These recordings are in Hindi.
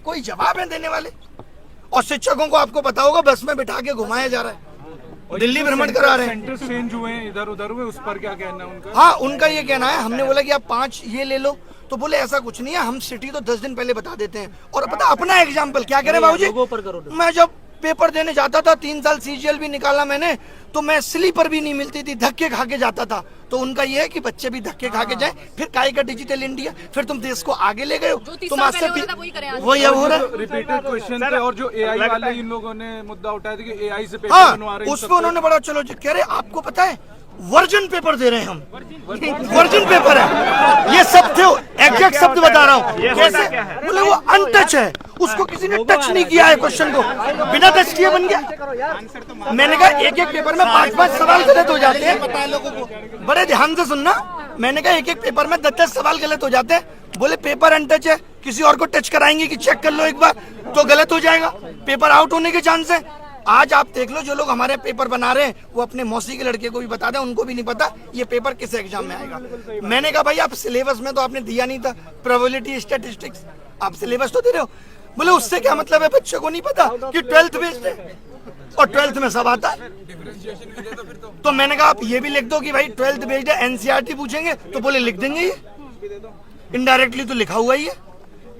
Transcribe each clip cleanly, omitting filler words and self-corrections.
कोई जवाब है देने वाले? और शिक्षकों को आपको पता होगा बस में बिठा के घुमाया जा रहा है, दिल्ली भ्रमण करा रहे हैं। सेंटर चेंज हुए इधर उधर हुए, उस पर क्या कहना है उनका? हाँ, उनका ये कहना है, हमने बोला कि आप 5 ये ले लो, तो बोले ऐसा कुछ नहीं है, हम सिटी तो 10 दिन पहले बता देते हैं। और पता अपना एग्जाम्पल क्या कह रहे बाबूजी, मैं जब पेपर देने जाता था 3 साल सीजीएल भी निकाला मैंने, तो मैं स्लीपर भी नहीं मिलती थी, धक्के खा के जाता था। तो उनका ये है कि बच्चे भी धक्के खा के जाएं, फिर काय का डिजिटल इंडिया, फिर तुम देश को आगे ले गए हो, तुम आज से वही हो रहा है। रिपीटेड क्वेश्चन थे और जो एआई वाले इन लोगों ने मुद्दा उठाया था कि एआई से पेपर हाँ, बनवा रहे हैं, उस पर उन्होंने बड़ा चलो जी कह रहे आपको पता है वर्जन पेपर दे रहे हैं हम, वर्जन पेपर है ये सब थे, एग्जैक्ट शब्द बता रहा हूँ। कैसे बोले वो अनटच है, उसको किसी ने टच नहीं किया है, क्वेश्चन को बिना टच किए बन गया। मैंने कहा एक पेपर में 5-5 सवाल गलत हो जाते हैं, बड़े ध्यान से सुनना। मैंने कहा एक पेपर में 10-10 सवाल गलत हो जाते हैं। बोले पेपर अनटच है, किसी और को टच कराएंगे कि चेक कर लो एक बार तो गलत हो जाएगा, पेपर आउट होने के चांस है। आज आप देख लो जो लोग हमारे पेपर बना रहे हैं वो अपने मौसी के लड़के को भी बता दें, उनको भी नहीं पता ये पेपर किस एग्जाम में आएगा। मैंने कहा भाई आप सिलेबस में तो आपने दिया नहीं था, प्रोबेबिलिटी स्टैटिस्टिक्स आप सिलेबस तो दे रहे हो। बोले उससे क्या मतलब है, बच्चे को नहीं पता कि 12th बेस्ड है और 12th में सब आता है। तो मैंने कहा आप ये भी लिख दो कि भाई 12th बेस्ड है, एनसीईआरटी पूछेंगे तो बोले लिख देंगे, ये इनडायरेक्टली तो लिखा हुआ ही है।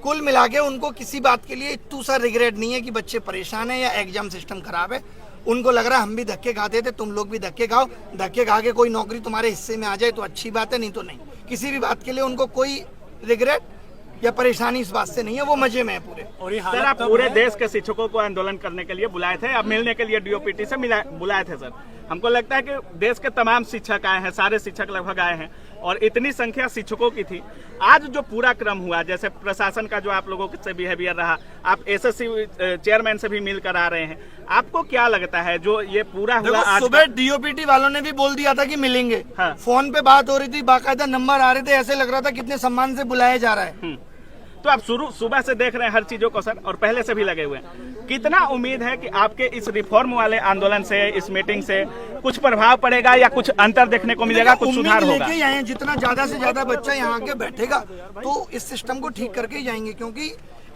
कुल मिला के उनको किसी बात के लिए इतना सा रिग्रेट नहीं है कि बच्चे परेशान है या एग्जाम सिस्टम खराब है। उनको लग रहा है हम भी धक्के खाते थे, तुम लोग भी धक्के खाओ, धक्के खा के कोई नौकरी तुम्हारे हिस्से में आ जाए तो अच्छी बात है, नहीं तो नहीं। किसी भी बात के लिए उनको कोई रिग्रेट या परेशानी इस बात से नहीं है, वो मजे में है पूरे। सर आप पूरे देश के शिक्षकों को आंदोलन करने के लिए बुलाए थे, अब मिलने के लिए डीओपीटी से बुलाए थे सर। हमको लगता है कि देश के तमाम शिक्षक आए हैं, सारे शिक्षक लगभग आए हैं और इतनी संख्या शिक्षकों की थी। आज जो पूरा क्रम हुआ, जैसे प्रशासन का जो आप लोगों से बिहेवियर रहा, आप एसएससी चेयरमैन से भी मिलकर आ रहे हैं, आपको क्या लगता है जो ये पूरा हुआ? आज सुबह डीओपीटी वालों ने भी बोल दिया था कि मिलेंगे। हाँ। फोन पे बात हो रही थी, बाकायदा नंबर आ रहे थे, ऐसे लग रहा था कितने सम्मान से बुलाया जा रहा है। तो आप सुबह से देख रहे हैं हर चीजों को सर, और पहले से भी लगे हुए हैं। कितना उम्मीद है कि आपके इस रिफॉर्म वाले आंदोलन से, इस मीटिंग से कुछ प्रभाव पड़ेगा या कुछ अंतर देखने को मिलेगा, कुछ सुधार होगा? लेके आए, जितना ज्यादा से ज्यादा बच्चा यहाँ के बैठेगा तो इस सिस्टम को ठीक करके ही जाएंगे, क्योंकि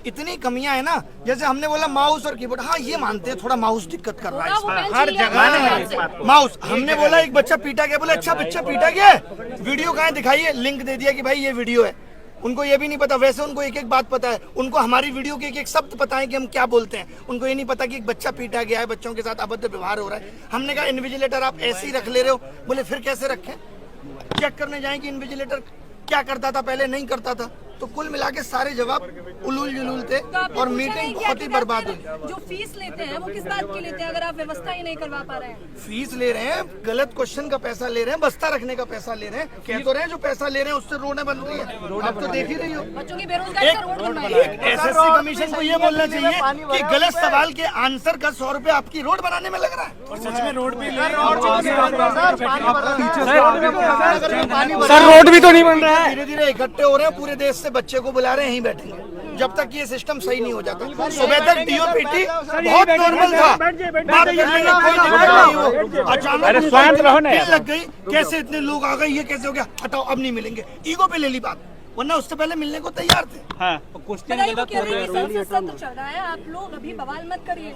इतनी कमियां है ना। जैसे हमने बोला माउस और कीबोर्ड, हाँ ये मानते हैं थोड़ा माउस दिक्कत कर रहा है हर जगह माउस। हमने बोला एक बच्चा पीटा गया, बोले अच्छा बच्चा पीटा गया है, वीडियो कहाँ दिखाइए, लिंक दे दिया कि भाई ये वीडियो है। उनको ये भी नहीं पता, वैसे उनको एक एक बात पता है, उनको हमारी वीडियो के एक एक शब्द पता है कि हम क्या बोलते हैं। उनको ये नहीं पता कि एक बच्चा पीटा गया है, बच्चों के साथ अभद्र व्यवहार हो रहा है। हमने कहा इन्विजिलेटर आप ऐसे ही रख ले रहे हो, बोले फिर कैसे रखें, चेक करने जाएं कि इन्विजिलेटर क्या करता था पहले, नहीं करता था। तो कुल मिला के सारे जवाब उलूल जुलूल थे और मीटिंग बहुत ही बर्बाद हुई। जो फीस लेते हैं वो किस बात की लेते हैं अगर आप व्यवस्था ही नहीं करवा पा रहे हैं? फीस ले रहे हैं, गलत क्वेश्चन का पैसा ले रहे हैं, बस्ता रखने का पैसा ले रहे हैं। कह तो रहे हैं जो पैसा ले रहे हैं उससे रोडें बन रही है, आप तो देख ही रही हो। बच्चों की बेरोजगारी का रोड बनवाइए। एसएससी कमीशन को ये बोलना चाहिए कि गलत सवाल के आंसर का 100 रुपए आपकी रोड बनाने में लग रहा है। और सच में रोड भी सर रोड भी तो नहीं बन रहा है। धीरे धीरे इकट्ठे हो रहे हैं, पूरे देश से बच्चे को बुला रहे हैं, यहीं बैठेंगे जब तक ये सिस्टम सही नहीं हो जाता। सुबह तक डीओपीटी बहुत नॉर्मल था, बात करने में कोई दिक्कत नहीं हो, अचानक लग गई, कैसे इतने लोग आ गए, ये कैसे हो गया, हटाओ अब नहीं मिलेंगे, ईगो पे ले ली बात, वरना उससे पहले मिलने को तैयार थे। हाँ। सत्र चल रहा है, आप लोग अभी बवाल मत करिए।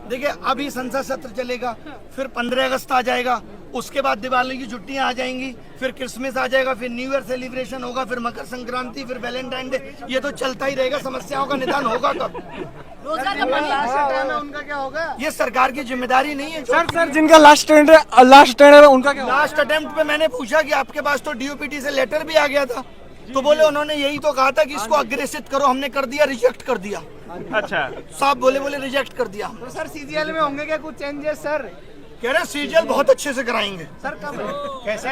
देखिए अभी संसद सत्र चलेगा, फिर 15 अगस्त आ जाएगा, उसके बाद दिवाली की छुट्टियां आ जाएंगी, फिर क्रिसमस आ जाएगा, फिर न्यू ईयर सेलिब्रेशन होगा, फिर मकर संक्रांति, फिर वैलेंटाइन डे, ये तो चलता ही रहेगा। समस्याओं का निदान होगा कब? रोजगार का पानी उनका क्या होगा? ये सरकार की जिम्मेदारी नहीं है। सर जिनका लास्ट अटेम्प्ट है उनका क्या? लास्ट अटेम्प्ट पे मैंने पूछा कि आपके पास तो डीओपीटी से लेटर भी आ गया था, तो बोले उन्होंने यही तो कहा था कि इसको अग्रेसित करो, हमने कर दिया, रिजेक्ट कर दिया। अच्छा साहब बोले रिजेक्ट कर दिया। तो सर सीजीएल में होंगे क्या कुछ चेंजेस सर? कह रहे सीजीएल बहुत अच्छे से कराएंगे। सर कब? कैसे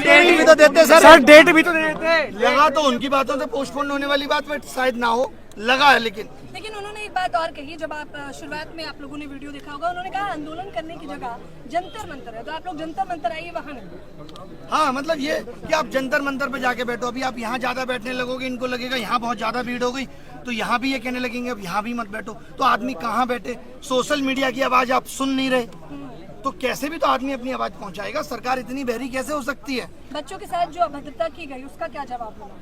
डेट भी तो देते सर, डेट भी तो देते। लगा तो उनकी बातों से पोस्टपोन होने वाली बात में शायद ना हो, लगा है। लेकिन उन्होंने एक बात और कही, जब आप शुरुआत में आप लोगों ने वीडियो देखा होगा, उन्होंने कहा आंदोलन करने की जगह जंतर मंतर है, तो आप लोग जंतर मंतर आइए वहाँ नहीं। हाँ मतलब ये कि आप जंतर मंतर पे जाके बैठो, अभी आप यहाँ ज्यादा बैठने लगोगे, इनको लगेगा यहाँ बहुत ज्यादा भीड़ हो गई, तो यहाँ भी ये कहने लगेंगे अब यहाँ भी मत बैठो। तो आदमी कहाँ बैठे? सोशल मीडिया की आवाज आप सुन नहीं रहे, तो कैसे भी तो आदमी अपनी आवाज पहुंचाएगा। सरकार इतनी बहरी कैसे हो सकती है? बच्चों के साथ जो अभद्रता की गई उसका क्या जवाब होगा?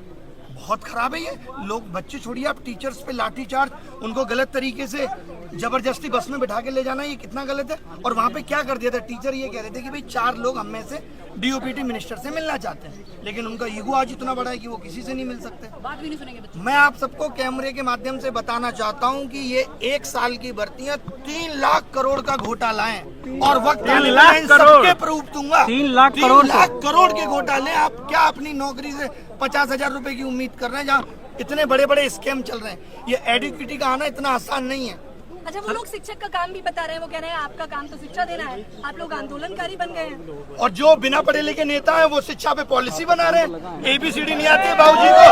बहुत खराब है ये। लोग बच्चे छोड़िए, आप टीचर्स पे लाठी चार्ज, उनको गलत तरीके से जबरदस्ती बस में बिठा के ले जाना, ये कितना गलत है। और वहाँ पे क्या कर दिया था, टीचर ये कह रहे थे कि भाई 4 लोग हम में से डीओपीटी मिनिस्टर से मिलना चाहते हैं, लेकिन उनका ईगो आज इतना बड़ा है कि वो किसी से नहीं मिल सकते। बात भी नहीं सुनेंगे बच्चे। मैं आप सबको कैमरे के माध्यम से बताना चाहता हूं कि ये 1 साल की भर्तियां 3 लाख करोड़ का घोटाला है, और वक्त आने पर मैं इन सबके प्रूफ दूंगा। 3 लाख 3 लाख करोड़ के घोटाले। आप क्या अपनी नौकरी से 50,000 रुपए की उम्मीद कर रहे हैं, जहाँ इतने बड़े बड़े स्कैम चल रहे हैं। ये एडुकेटी का आना इतना आसान नहीं है। अच्छा, वो लोग शिक्षक का काम भी बता रहे हैं, वो कह रहे हैं आपका काम तो शिक्षा देना है, आप लोग आंदोलनकारी बन गए हैं। और जो बिना पढ़े लिखे नेता है वो शिक्षा पे पॉलिसी बना रहे हैं। ABCD नहीं आती है बाबूजी को,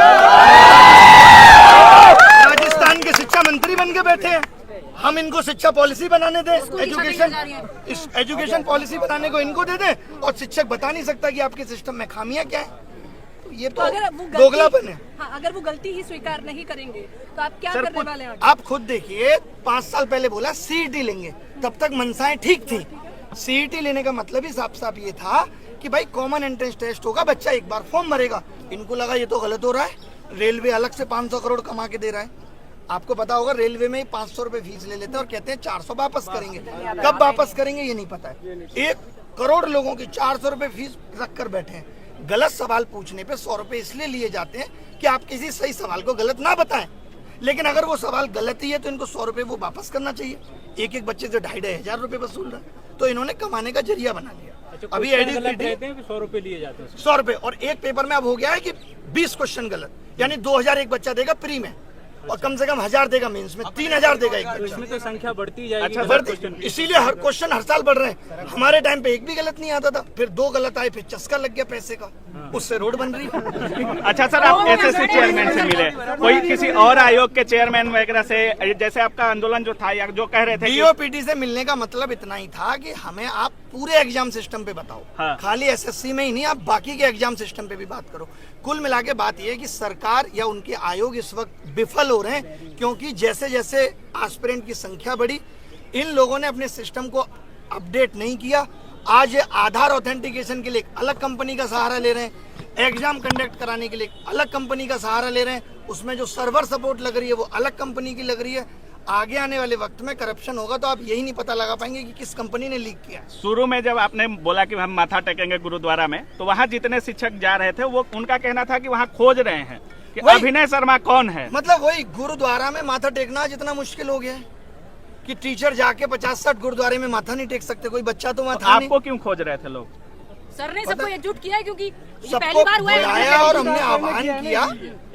राजस्थान के शिक्षा मंत्री बन के बैठे हैं। हम इनको शिक्षा पॉलिसी बनाने दें, एजुकेशन पॉलिसी बनाने को इनको दे दें, और शिक्षक बता नहीं सकता कि आपके सिस्टम में खामियां क्या है। ये तो दोगलापन है। हाँ, अगर वो गलती ही स्वीकार नहीं करेंगे तो आप क्या करने वाले हैं? आप खुद देखिए, 5 साल पहले बोला CET लेंगे, तब तक मनसाएं ठीक थी। CET लेने का मतलब ही साफ साफ ये था कि भाई कॉमन एंट्रेंस टेस्ट होगा, बच्चा एक बार फॉर्म भरेगा। इनको लगा ये तो गलत हो रहा है, रेलवे अलग से 500 करोड़ कमा के दे रहा है। आपको पता होगा रेलवे में ही 500 रुपए फीस ले लेते हैं और कहते हैं 400 वापस करेंगे। कब वापस करेंगे ये नहीं पता है। 1 करोड़ लोगों की 400 रुपए फीस रख कर बैठे हैं। गलत सवाल पूछने पे 100 रुपए इसलिए लिए जाते हैं कि आप किसी सही सवाल को गलत ना बताएं, लेकिन अगर वो सवाल गलत ही है तो इनको 100 रुपए वो वापस करना चाहिए। एक बच्चे से 2,500 रुपए वसूल रहे हैं, तो इन्होंने कमाने का जरिया बना लिया। अभी 100 रुपए लिए जाते हैं, 100 रुपए, और एक पेपर में अब हो गया है कि 20 क्वेश्चन गलत, यानी 2,000 एक बच्चा देगा प्री में, और कम से कम 1,000 देगा मेंस में, 3,000 देगा एक बच्चा। इसमें तो संख्या बढ़ती जाएगी। अच्छा, बढ़ती, इसीलिए हर क्वेश्चन हर साल बढ़ रहे हैं। हमारे टाइम पे एक भी गलत नहीं आता था, फिर 2 गलत आए, फिर चस्का लग गया पैसे का, उससे रोड बन रही है। अच्छा सर, आप SSC चेयरमैन से मिले, कोई किसी और आयोग के चेयरमैन वगैरह से, जैसे आपका आंदोलन जो था या जो कह रहे थे डीओपीटी से मिलने का मतलब इतना ही था कि हमें आप पूरे एग्जाम सिस्टम पे बताओ। हाँ। खाली SSC में ही नहीं, आप बाकी के एग्जाम सिस्टम पे भी बात करो। कुल मिला के बात यह है कि सरकार या उनके आयोग इस वक्त विफल हो रहे हैं, क्योंकि जैसे जैसे एस्पिरेंट की संख्या बढ़ी, इन लोगों ने अपने सिस्टम को अपडेट नहीं किया। आज ये आधार ऑथेंटिकेशन के लिए एक अलग कंपनी का सहारा ले रहे हैं, एग्जाम कंडक्ट कराने के लिए एक अलग कंपनी का सहारा ले रहे हैं, उसमें जो सर्वर सपोर्ट लग रही है वो अलग कंपनी की लग रही है। आगे आने वाले वक्त में करप्शन होगा तो आप यही नहीं पता लगा पाएंगे कि किस कंपनी ने लीक किया। शुरू में जब आपने बोला कि हम माथा टेकेंगे गुरुद्वारा में, तो वहाँ जितने शिक्षक जा रहे थे वो उनका कहना था कि वहाँ खोज रहे हैं कि अभिनय शर्मा कौन है। मतलब वही गुरुद्वारा में माथा टेकना जितना मुश्किल हो गया है कि टीचर जाके 50-60 गुरुद्वारे में माथा नहीं टेक सकते, कोई बच्चा तो वहाँ था नहीं। आपको क्यों खोज रहे थे लोग? सर ने सबको एकजुट किया है, क्योंकि ये सबको पहली बार हुआ बुलाया है। और हमने आह्वान किया।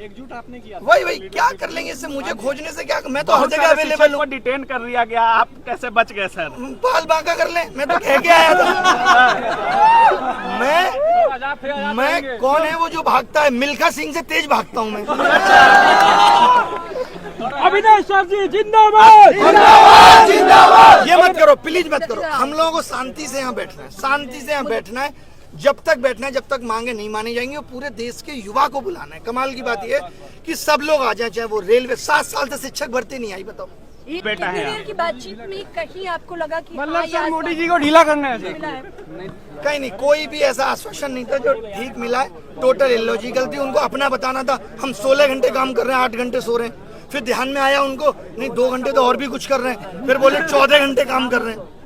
एकजुट आपने किया। वही क्या कर लेंगे इससे, मुझे खोजने से क्या, मैं तो हर जगह अवेलेबल हूँ। डिटेन कर लिया गया, आप कैसे बच गए सर? बाल बांका कर ले, मैं तो कह के आया था। मैं कौन है वो जो भागता है? मिल्खा सिंह से तेज भागता हूँ मैं। अभिनय सर जी जिंदाबाद। ये मत करो प्लीज, मत करो। हम लोगों को शांति से यहाँ बैठना है, शांति से यहाँ बैठना है, जब तक बैठना है, जब तक मांगे नहीं मानी जाएंगी। और पूरे देश के युवा को बुलाना है। कमाल की बात यह है कि सब लोग आ जाए, चाहे वो रेलवे। 7 साल से शिक्षक भर्ती नहीं आई, बताओ। बेटा है देर की बातचीत में कहीं आपको लगा कि मतलब सर मोदी जी को ढीला करना है। मिला है? कहीं नहीं, कोई भी ऐसा आश्वासन नहीं था जो ठीक मिला है। टोटल इलॉजिकल थी। उनको अपना बताना था हम 16 घंटे काम कर रहे हैं, 8 घंटे सो रहे हैं। फिर ध्यान में आया उनको, नहीं 2 घंटे तो और भी कुछ कर रहे हैं। फिर बोले 14 घंटे काम कर रहे हैं।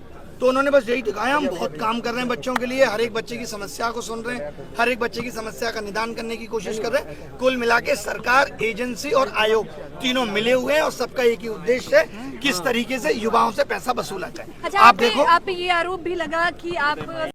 तो उन्होंने बस यही दिखाया हम बहुत काम कर रहे हैं बच्चों के लिए, हर एक बच्चे की समस्या को सुन रहे हैं, हर एक बच्चे की समस्या का निदान करने की कोशिश कर रहे हैं। कुल मिला के सरकार, एजेंसी और आयोग तीनों मिले हुए हैं और सबका एक ही उद्देश्य है, किस तरीके से युवाओं से पैसा वसूला जाए। अच्छा, आप देखो, आप पे ये आरोप भी लगा कि आप